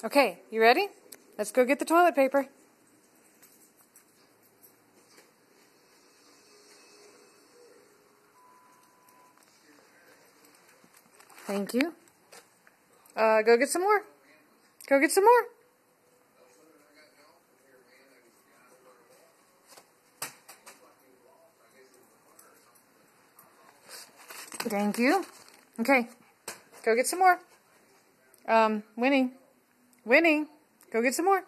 Okay, you ready? Let's go get the toilet paper. Thank you. Go get some more. Go get some more. Thank you. Okay, go get some more. Winnie. Winnie, go get some more.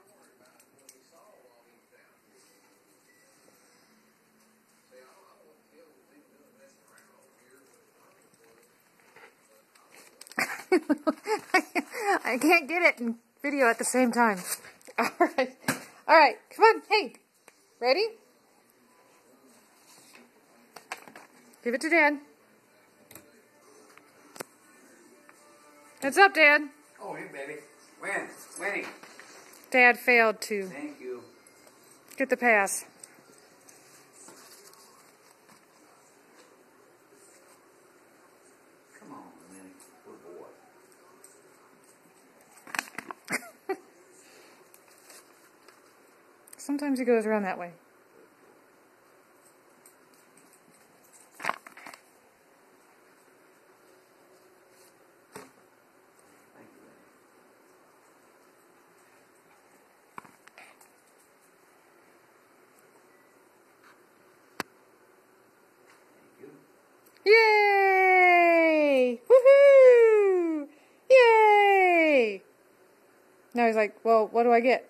I can't get it in video at the same time. Alright. Alright, come on. Hey. Ready? Give it to Dad. What's up, Dad? Oh, hey, baby. Winnie. Dad failed to Thank you. get the pass. Come on, Winnie. Good boy. Sometimes he goes around that way. Thank you, Winnie. Thank you. Yay! Woohoo! Yay! Now he's like, well, what do I get?